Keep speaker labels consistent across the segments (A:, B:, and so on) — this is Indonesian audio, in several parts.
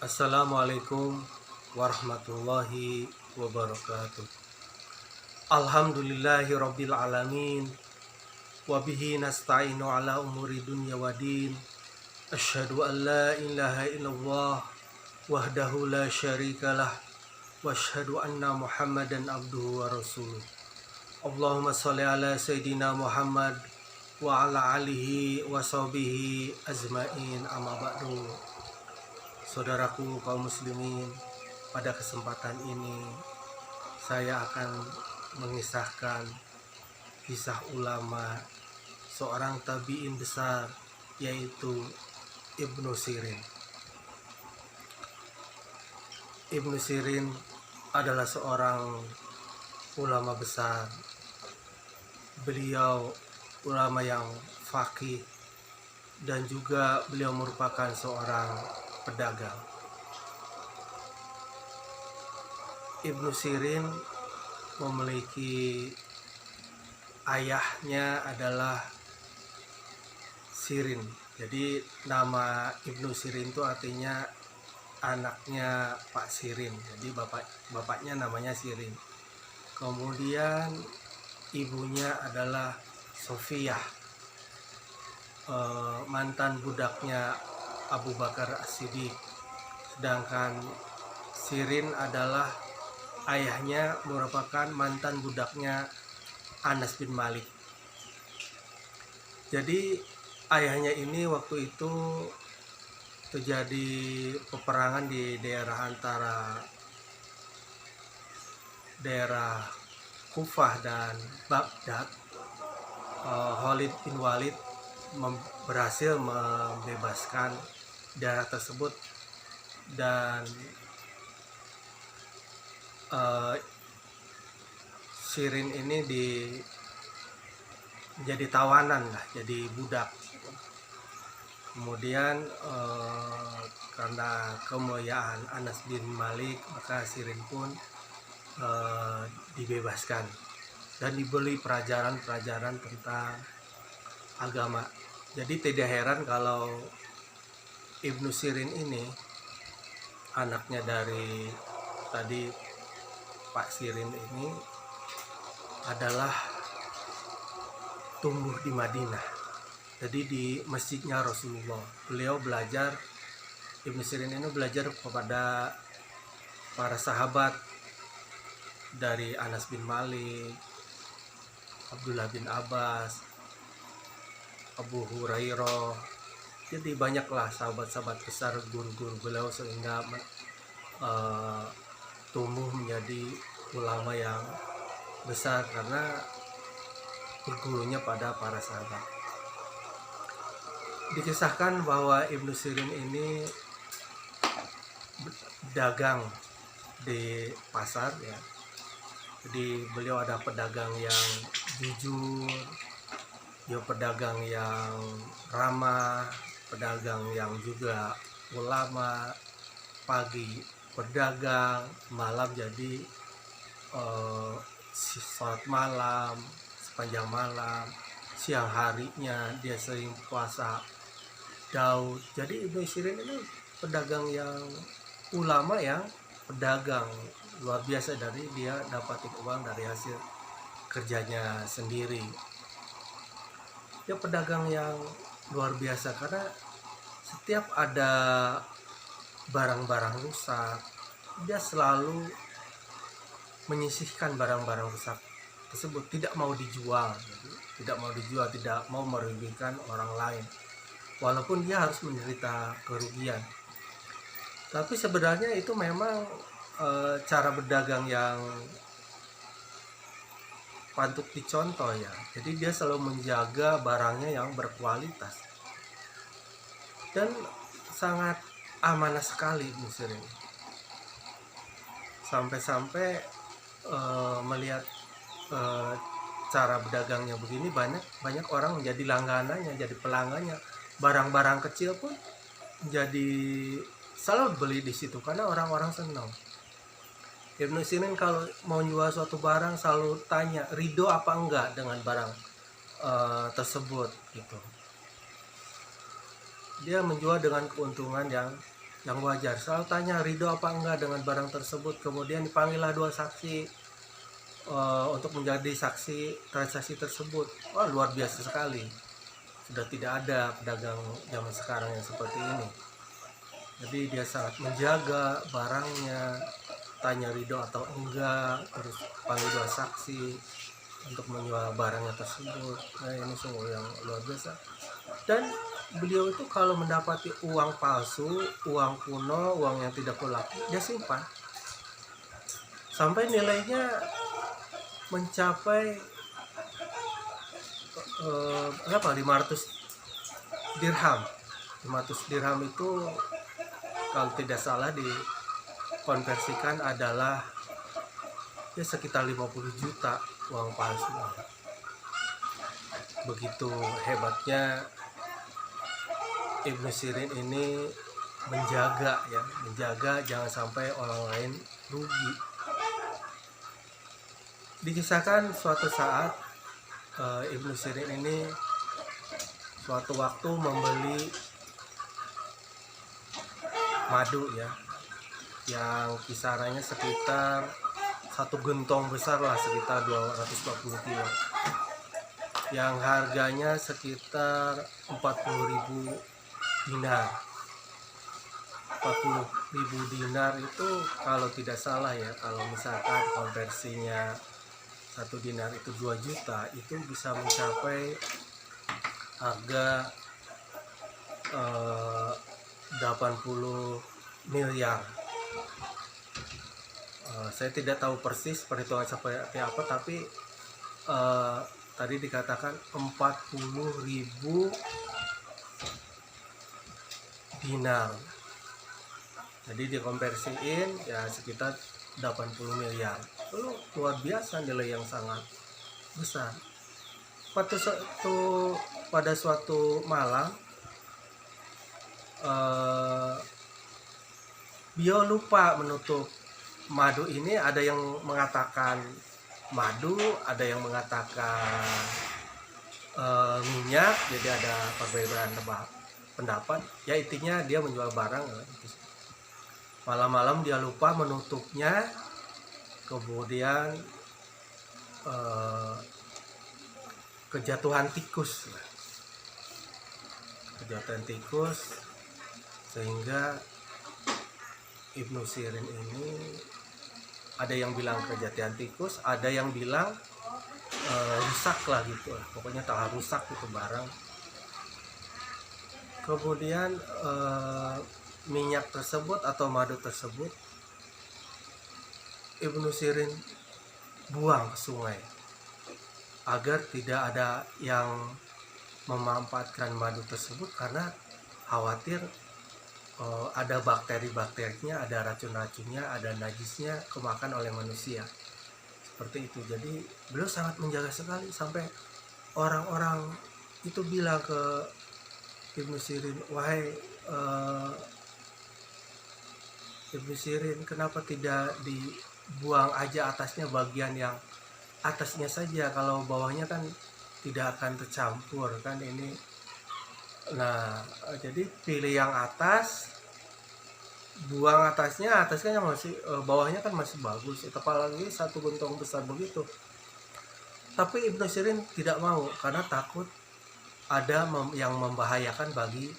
A: Assalamualaikum warahmatullahi wabarakatuh. Alhamdulillahi rabbil alamin. Wabihi nasta'inu ala umuri dunya wa din. Asyhadu an la ilaha illallah wahdahu la syarikalah. Wa asyhadu anna muhammadan abduhu wa rasuluh. Allahumma sholli ala sayyidina Muhammad wa ala alihi wa sahbihi azmain, amma ba'du. Saudaraku kaum muslimin, pada kesempatan ini saya akan mengisahkan kisah ulama seorang tabi'in besar, yaitu Ibnu Sirin. Ibnu Sirin adalah seorang ulama besar. Beliau ulama yang faqih dan juga beliau merupakan seorang pedagang. Ibnu Sirin memiliki ayahnya adalah Sirin. Jadi nama Ibnu Sirin itu artinya anaknya Pak Sirin. Jadi bapaknya namanya Sirin. Kemudian ibunya adalah Sofiyah, mantan budaknya Abu Bakar As-Siddiq. Sedangkan Sirin adalah ayahnya merupakan mantan budaknya Anas bin Malik. Jadi ayahnya ini waktu itu terjadi peperangan di daerah antara daerah Kufah dan Baghdad. Khalid bin Walid berhasil membebaskan daerah tersebut dan Sirin ini jadi tawanan lah, jadi budak. Kemudian karena kemuliaan Anas bin Malik, maka Sirin pun dibebaskan dan diberi pelajaran-pelajaran tentang agama. Jadi tidak heran kalau Ibnu Sirin ini anaknya dari tadi Pak Sirin ini adalah tumbuh di Madinah. Jadi di masjidnya Rasulullah. Beliau belajar, Ibnu Sirin ini belajar kepada para sahabat dari Anas bin Malik, Abdullah bin Abbas, Abu Hurairah. Jadi banyaklah sahabat-sahabat besar, guru-guru beliau, sehingga tumbuh menjadi ulama yang besar karena bergurunya pada para sahabat. Dikisahkan bahwa Ibnu Sirin ini dagang di pasar ya. Jadi beliau ada pedagang yang jujur, dia pedagang yang ramah, pedagang yang juga ulama. Pagi berdagang, malam jadi sholat malam sepanjang malam, siang harinya dia sering puasa Daud. Jadi Ibnu Sirin ini pedagang yang ulama, yang pedagang luar biasa. Dari dia dapatin uang dari hasil kerjanya sendiri. Dia pedagang yang luar biasa karena setiap ada barang-barang rusak, dia selalu menyisihkan barang-barang rusak tersebut, tidak mau dijual, tidak mau merugikan orang lain, walaupun dia harus menderita kerugian. Tapi sebenarnya itu memang cara berdagang yang patut dicontoh ya. Jadi dia selalu menjaga barangnya yang berkualitas dan sangat amanah sekali Ibnu Sirin. Sampai-sampai melihat cara berdagangnya begini, banyak orang menjadi langganannya, jadi pelanggannya. Barang-barang kecil pun jadi selalu beli di situ karena orang-orang senang. Ibnu Sirin kalau mau jual suatu barang selalu tanya ridho apa enggak dengan barang tersebut gitu. Dia menjual dengan keuntungan yang yang wajar. Selalu tanya ridho apa enggak dengan barang tersebut. Kemudian dipanggillah 2 saksi untuk menjadi saksi transaksi tersebut. Wah, luar biasa sekali. Sudah tidak ada pedagang zaman sekarang yang seperti ini. Jadi dia sangat menjaga barangnya, tanya ridho atau enggak, terus panggil 2 saksi untuk menjual barangnya tersebut. Nah, ini sungguh yang luar biasa. Dan beliau itu kalau mendapati uang palsu, uang kuno, uang yang tidak laku, dia simpan sampai nilainya mencapai 500 dirham. 500 dirham itu kalau tidak salah dikonversikan adalah ya sekitar 50 juta uang palsu. Begitu hebatnya Ibnu Sirin ini menjaga jangan sampai orang lain rugi. Dikisahkan suatu saat Ibnu Sirin ini suatu waktu membeli madu ya, yang kisarannya sekitar 1 gentong besar lah, sekitar 240 kilo, yang harganya sekitar 40.000 dinar. 40.000 dinar itu kalau tidak salah ya, kalau misalkan konversinya 1 dinar itu 2 juta, itu bisa mencapai harga 80 miliar. Saya tidak tahu persis perhitungan seperti apa, tapi tadi dikatakan 40.000 dinar. Jadi dikonversiin ya sekitar 80 miliar. Itu luar biasa, nilai yang sangat besar. Pada suatu malam beliau lupa menutup madu ini. Ada yang mengatakan madu, ada yang mengatakan minyak. Jadi ada perbedaan pendapat. Ya intinya dia menjual barang. Malam-malam dia lupa menutupnya, kemudian kejatuhan tikus sehingga Ibnu Sirin ini, ada yang bilang kejatuhan tikus, ada yang bilang rusak lah gitu, pokoknya telah rusak itu barang. Kemudian minyak tersebut atau madu tersebut Ibnu Sirin buang ke sungai agar tidak ada yang memanfaatkan madu tersebut, karena khawatir ada bakteri-bakterinya, ada racun-racunnya, ada najisnya kemakan oleh manusia. Seperti itu. Jadi beliau sangat menjaga sekali, sampai orang-orang itu bilang ke Ibnu Sirin, wahai Ibnu Sirin, kenapa tidak dibuang aja atasnya, bagian yang atasnya saja, kalau bawahnya kan tidak akan tercampur kan ini. Nah, jadi pilih yang atas, buang atasnya masih bawahnya kan masih bagus, apalagi 1 gentong besar begitu. Tapi Ibnu Sirin tidak mau, karena takut ada yang membahayakan bagi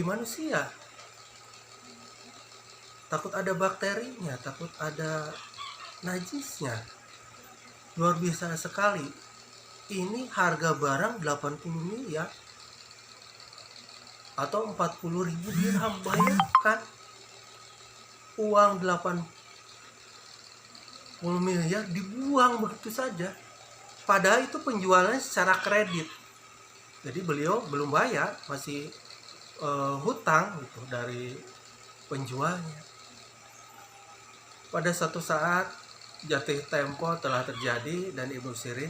A: manusia. Takut ada bakterinya, takut ada najisnya. Luar biasa sekali. Ini harga barang 80 miliar atau 40.000 dirham. Bayangkan, uang 80 miliar dibuang begitu saja. Padahal itu penjualannya secara kredit. Jadi beliau belum bayar, masih hutang gitu dari penjualnya. Pada suatu saat jatuh tempo telah terjadi dan Ibnu Sirin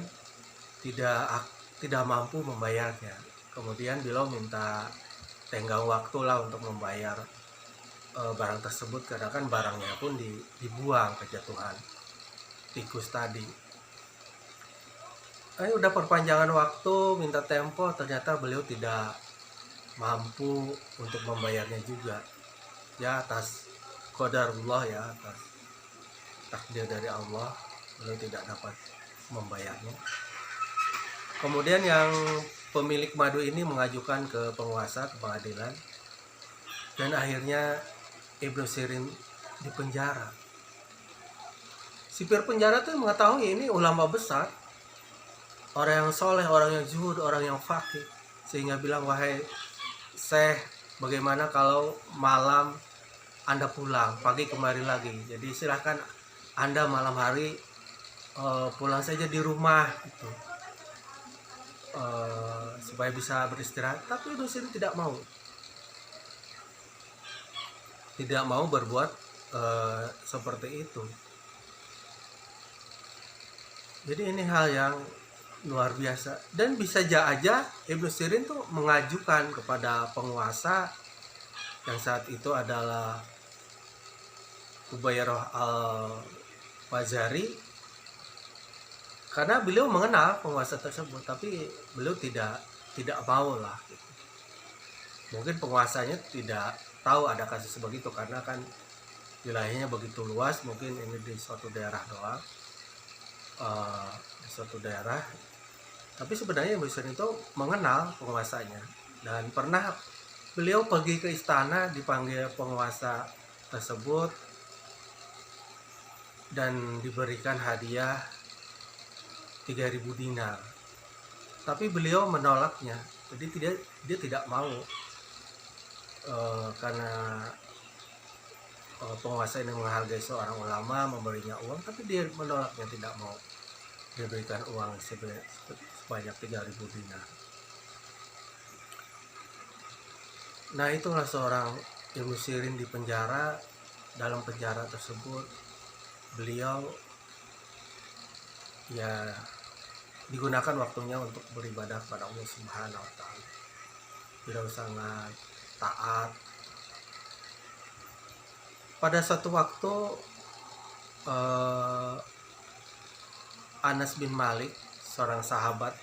A: tidak mampu membayarnya. Kemudian beliau minta tenggang waktu lah untuk membayar barang tersebut, karena kan barangnya pun dibuang kejatuhan tikus tadi. Udah perpanjangan waktu, minta tempo, ternyata beliau tidak mampu untuk membayarnya juga. ya atas qadarullah, ya atas takdir dari Allah, beliau tidak dapat membayarnya. Kemudian yang pemilik madu ini mengajukan ke penguasa, ke pengadilan, dan akhirnya Ibnu Sirin dipenjara. Sipir penjara tuh mengetahui ini ulama besar, orang yang soleh, orang yang zuhud, orang yang faqih, sehingga bilang, wahai Syekh, bagaimana kalau malam Anda pulang, pagi kemari lagi. Jadi silahkan Anda malam hari pulang saja di rumah gitu. Supaya bisa beristirahat. Tapi Ibnu Sirin tidak mau berbuat seperti itu. Jadi ini hal yang luar biasa, dan bisa aja Ibnu Sirin tuh mengajukan kepada penguasa yang saat itu adalah Ubayrah al-Fazari, karena beliau mengenal penguasa tersebut, tapi beliau tidak mau lah gitu. Mungkin penguasanya tidak tahu ada kasus begitu, karena kan wilayahnya begitu luas, mungkin ini di suatu daerah doang, di suatu daerah. Tapi sebenarnya Ibnu Sirin itu mengenal penguasanya, dan pernah beliau pergi ke istana dipanggil penguasa tersebut dan diberikan hadiah 3.000 dinar. Tapi beliau menolaknya. Jadi dia tidak mau, karena penguasa ini menghargai seorang ulama, memberinya uang, tapi dia menolaknya, tidak mau diberikan uang sebanyak 3.000 dinar. Nah, itulah seorang Ibnu Sirin di penjara. Dalam penjara tersebut beliau ya digunakan waktunya untuk beribadah pada Allah Subhanahu wa taala. Beliau sangat taat. Pada suatu waktu Anas bin Malik, seorang sahabat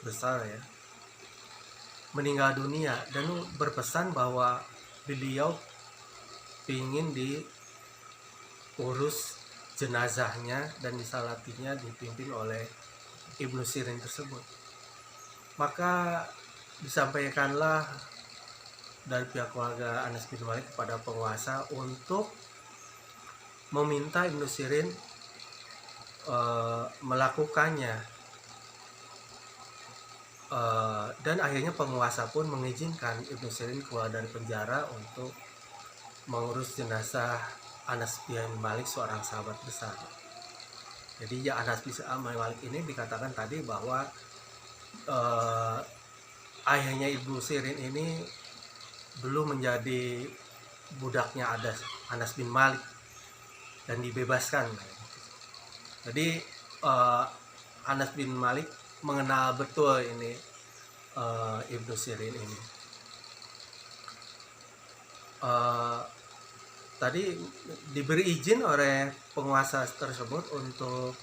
A: besar ya, meninggal dunia, dan berpesan bahwa beliau ingin diurus jenazahnya dan disalatinya dipimpin oleh Ibnu Sirin tersebut. Maka disampaikanlah dari pihak keluarga Anas bin Malik kepada penguasa untuk meminta Ibnu Sirin melakukannya, dan akhirnya penguasa pun mengizinkan Ibnu Sirin keluar dari penjara untuk mengurus jenazah Anas bin Malik, seorang sahabat besar. Jadi ya, Anas bin Malik ini dikatakan tadi bahwa ayahnya Ibnu Sirin ini belum menjadi budaknya Anas bin Malik dan dibebaskan. Jadi Anas bin Malik mengenal betul ini Ibnu Sirin ini. Tadi diberi izin oleh penguasa tersebut untuk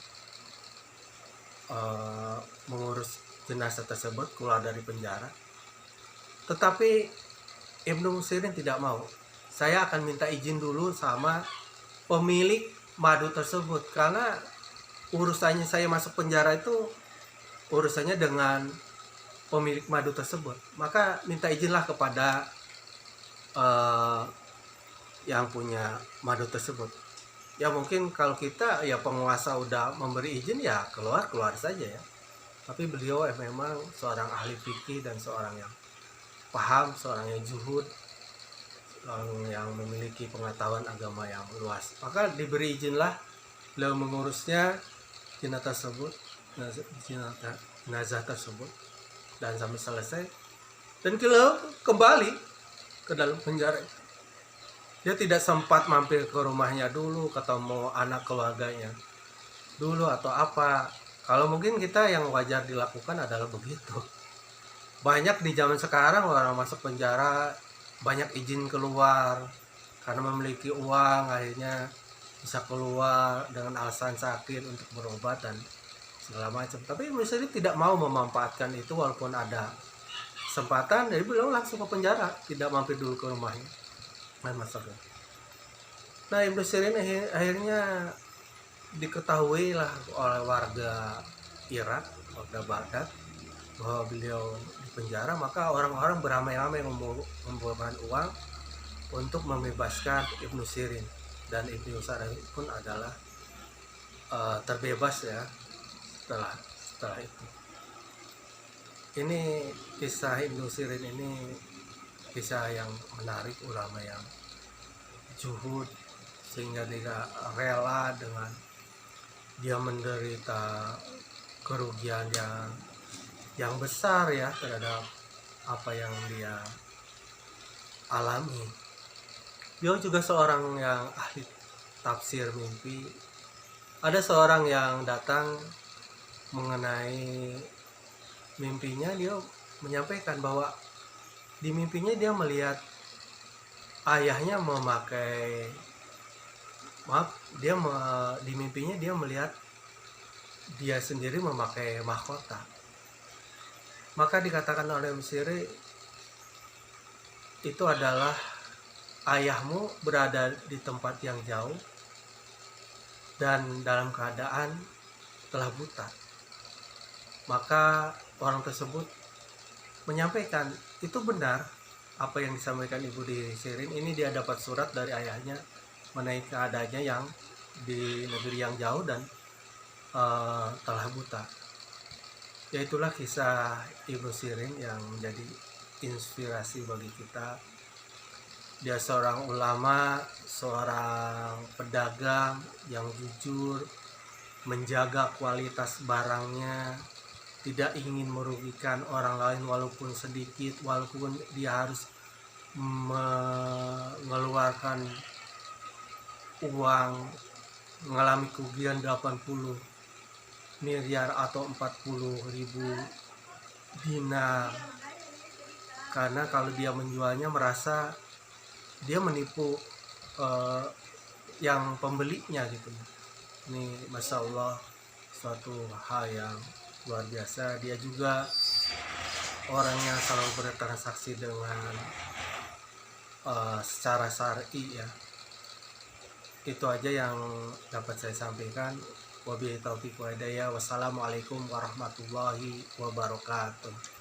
A: mengurus jenazah tersebut keluar dari penjara. Tetapi Ibnu Sirin tidak mau. Saya akan minta izin dulu sama pemilik madu tersebut, karena urusannya saya masuk penjara itu urusannya dengan pemilik madu tersebut. Maka minta izinlah kepada yang punya madu tersebut. Ya mungkin kalau kita ya penguasa udah memberi izin ya keluar saja ya. Tapi beliau memang seorang ahli fikih dan seorang yang paham, seorang yang zuhud, yang memiliki pengetahuan agama yang luas. Maka diberi izinlah beliau mengurusnya jenazah tersebut dan sampai selesai, dan beliau kembali ke dalam penjara. Dia tidak sempat mampir ke rumahnya dulu, ketemu anak keluarganya dulu atau apa. Kalau mungkin kita yang wajar dilakukan adalah begitu. Banyak di zaman sekarang orang masuk penjara banyak izin keluar karena memiliki uang, akhirnya bisa keluar dengan alasan sakit untuk berobat dan segala macam. Tapi Ibnu Sirin tidak mau memanfaatkan itu, walaupun ada kesempatan dari beliau langsung ke penjara, tidak mampir dulu ke rumahnya. Nah, Ibnu Sirin akhirnya diketahui lah oleh warga Irak, warga Baghdad, bahwa beliau di penjara. Maka orang-orang beramai-ramai mengumpulkan uang untuk membebaskan Ibnu Sirin, dan Ibnu Sirin pun adalah terbebas ya setelah itu. Ini kisah Ibnu Sirin ini kisah yang menarik, ulama yang zuhud sehingga dia rela dengan dia menderita kerugian yang besar ya terhadap apa yang dia alami. Dia juga seorang yang ahli tafsir mimpi. Ada seorang yang datang mengenai mimpinya, dia menyampaikan bahwa di mimpinya dia melihat ayahnya memakai di mimpinya dia melihat dia sendiri memakai mahkota. Maka dikatakan oleh Mesiri, itu adalah ayahmu berada di tempat yang jauh dan dalam keadaan telah buta. Maka orang tersebut menyampaikan, itu benar apa yang disampaikan Ibu di Sirin. Ini dia dapat surat dari ayahnya mengenai keadaannya yang di negeri yang jauh dan telah buta. Yaitulah kisah Ibnu Sirin yang menjadi inspirasi bagi kita. Dia seorang ulama, seorang pedagang yang jujur, menjaga kualitas barangnya, tidak ingin merugikan orang lain walaupun sedikit, walaupun dia harus mengeluarkan uang, mengalami kerugian 80 miliar atau 40.000 dinar, karena kalau dia menjualnya merasa dia menipu yang pembelinya gitu. Ini Masya Allah suatu hal yang luar biasa. Dia juga orang yang selalu bertransaksi dengan secara syar'i ya. Itu aja yang dapat saya sampaikan. Wabillahi taufiq wa hidayah. Wassalamualaikum warahmatullahi wabarakatuh.